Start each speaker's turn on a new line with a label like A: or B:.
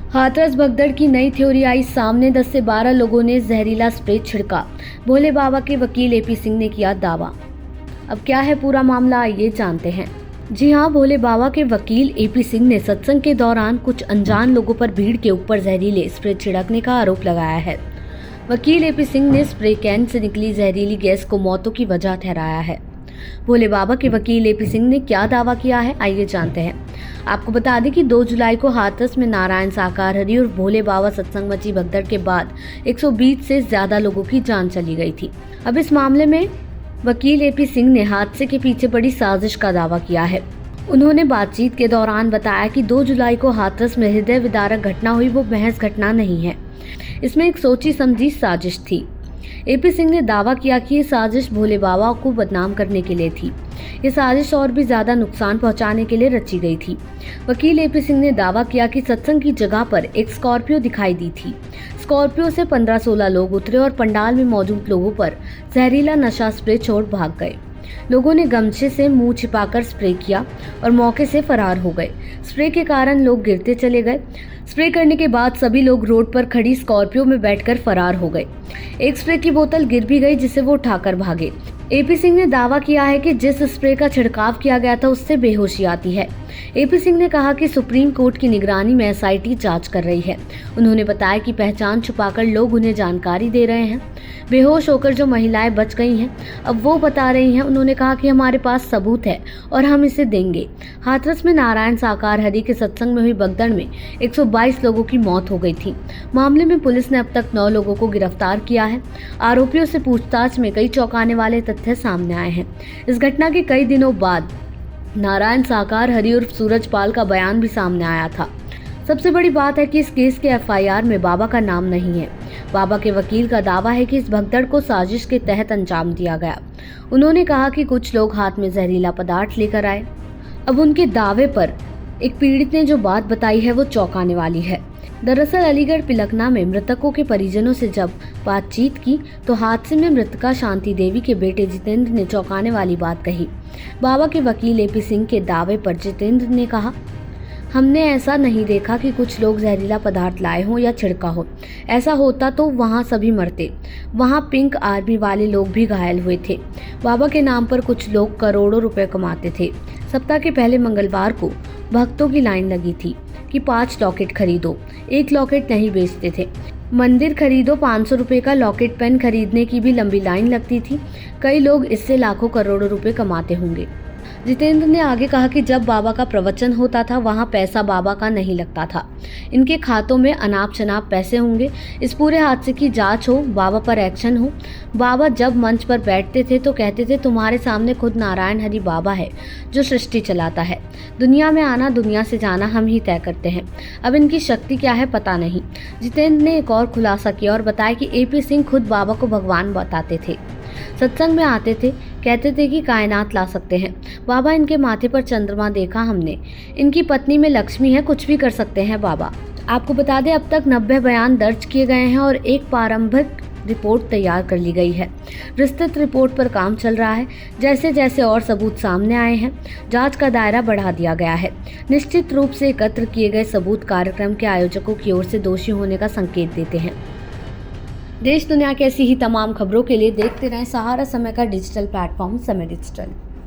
A: हाथरस भगदड़ की नई थ्योरी आई सामने। 10 से 12 लोगों ने जहरीला स्प्रे छिड़का। भोले बाबा के वकील एपी सिंह ने किया दावा। अब क्या है पूरा मामला, आइए जानते हैं। जी हां, भोले बाबा के वकील एपी सिंह ने सत्संग के दौरान कुछ अनजान लोगों पर भीड़ के ऊपर जहरीले स्प्रे छिड़कने का आरोप लगाया है। वकील एपी सिंह ने स्प्रे कैन से निकली जहरीली गैस को मौतों की वजह ठहराया है। भोले बाबा के वकील एपी सिंह ने क्या दावा किया है, आइए जानते हैं। आपको बता दें कि 2 जुलाई को हाथरस में नारायण साकार हरि और भोले बाबा सत्संग मची भगदड़ के बाद 120 से ज्यादा लोगों की जान चली गई थी। अब इस मामले में वकील एपी सिंह ने हादसे के पीछे बड़ी साजिश का दावा किया है। उन्होंने बातचीत के दौरान बताया कि 2 जुलाई को हाथरस में हृदय विदारक घटना हुई, वो महज घटना नहीं है, इसमें एक सोची समझी साजिश थी। एपी सिंह ने दावा किया कि ये साजिश भोले बाबा को बदनाम करने के लिए थी। ये साजिश और भी ज्यादा नुकसान पहुंचाने के लिए रची गई थी। वकील एपी सिंह ने दावा किया कि सत्संग की जगह पर एक स्कॉर्पियो दिखाई दी थी। स्कॉर्पियो से 15-16 लोग उतरे और पंडाल में मौजूद लोगों पर जहरीला नशा स्प्रे छोड़ भाग गए। लोगों ने गमछे से मुंह छिपाकर स्प्रे किया और मौके से फरार हो गए। स्प्रे के कारण लोग गिरते चले गए। स्प्रे करने के बाद सभी लोग रोड पर खड़ी स्कॉर्पियो में बैठकर फरार हो गए। एक स्प्रे की बोतल गिर भी गई, जिसे वो उठाकर भागे। एपी सिंह ने दावा किया है कि जिस स्प्रे का छिड़काव किया गया था उससे बेहोशी आती है। एपी सिंह ने कहा कि सुप्रीम कोर्ट की निगरानी में एसआईटी जांच कर रही है। उन्होंने बताया कि पहचान छुपाकर लोग उन्हें जानकारी दे रहे हैं। बेहोश होकर जो महिलाएं बच गई हैं, अब वो बता रही हैं। उन्होंने कहा कि हमारे पास सबूत है और हम इसे देंगे। हाथरस में नारायण साकार हरि के सत्संग में हुई भगदड़ में 122 लोगों की मौत हो गई थी। मामले में पुलिस ने अब तक 9 लोगों को गिरफ्तार किया है। आरोपियों से पूछताछ में कई चौंकाने वाले तथ्य सामने आए हैं। इस घटना के कई दिनों बाद नारायण साकार हरि और सूरजपाल का बयान भी सामने आया था। सबसे बड़ी बात है कि इस केस के एफआईआर में बाबा का नाम नहीं है। बाबा के वकील का दावा है कि इस भगदड़ को साजिश के तहत अंजाम दिया गया। उन्होंने कहा कि कुछ लोग हाथ में जहरीला पदार्थ लेकर आए। अब उनके दावे पर एक पीड़ित ने जो बात बताई है वो चौंकाने वाली है। दरअसल अलीगढ़ पिलखना में मृतकों के परिजनों से जब बातचीत की तो हादसे में मृतका शांति देवी के बेटे जितेंद्र ने चौंकाने वाली बात कही। बाबा के वकील एपी सिंह के दावे पर जितेंद्र ने कहा, हमने ऐसा नहीं देखा कि कुछ लोग जहरीला पदार्थ लाए हों या छिड़का हो। ऐसा होता तो वहाँ सभी मरते। वहाँ पिंक आर्मी वाले लोग भी घायल हुए थे। बाबा के नाम पर कुछ लोग करोड़ों रुपए कमाते थे। सप्ताह के पहले मंगलवार को भक्तों की लाइन लगी थी कि 5 लॉकेट खरीदो। 1 लॉकेट नहीं बेचते थे। मंदिर खरीदो 500 रुपए का लॉकेट पेन खरीदने की भी लंबी लाइन लगती थी। कई लोग इससे लाखों करोड़ों रुपए कमाते होंगे। जितेंद्र ने आगे कहा कि जब बाबा का प्रवचन होता था वहाँ पैसा बाबा का नहीं लगता था। इनके खातों में अनाप शनाप पैसे होंगे। इस पूरे हादसे की जांच हो, बाबा पर एक्शन हो। बाबा जब मंच पर बैठते थे तो कहते थे, तुम्हारे सामने खुद नारायण हरि बाबा है जो सृष्टि चलाता है। दुनिया में आना दुनिया से जाना हम ही तय करते हैं। अब इनकी शक्ति क्या है पता नहीं। जितेंद्र ने एक और खुलासा किया और बताया कि एपी सिंह खुद बाबा को भगवान बताते थे। सत्संग में आते थे, कहते थे कि कायनात ला सकते हैं। बाबा, इनके माथे पर चंद्रमा देखा हमने। इनकी पत्नी में लक्ष्मी है, कुछ भी कर सकते हैं बाबा। आपको बता दें अब तक 90 बयान दर्ज किए गए हैं और एक प्रारंभिक रिपोर्ट तैयार कर ली गई है। विस्तृत रिपोर्ट पर काम चल रहा है। जैसे जैसे और सबूत सामने आए हैं, जांच का दायरा बढ़ा दिया गया है। निश्चित रूप से एकत्र किए गए सबूत कार्यक्रम के आयोजकों की ओर से दोषी होने का संकेत देते हैं। देश दुनिया की ऐसी ही तमाम खबरों के लिए देखते रहें सहारा समय का डिजिटल प्लेटफॉर्म समय डिजिटल।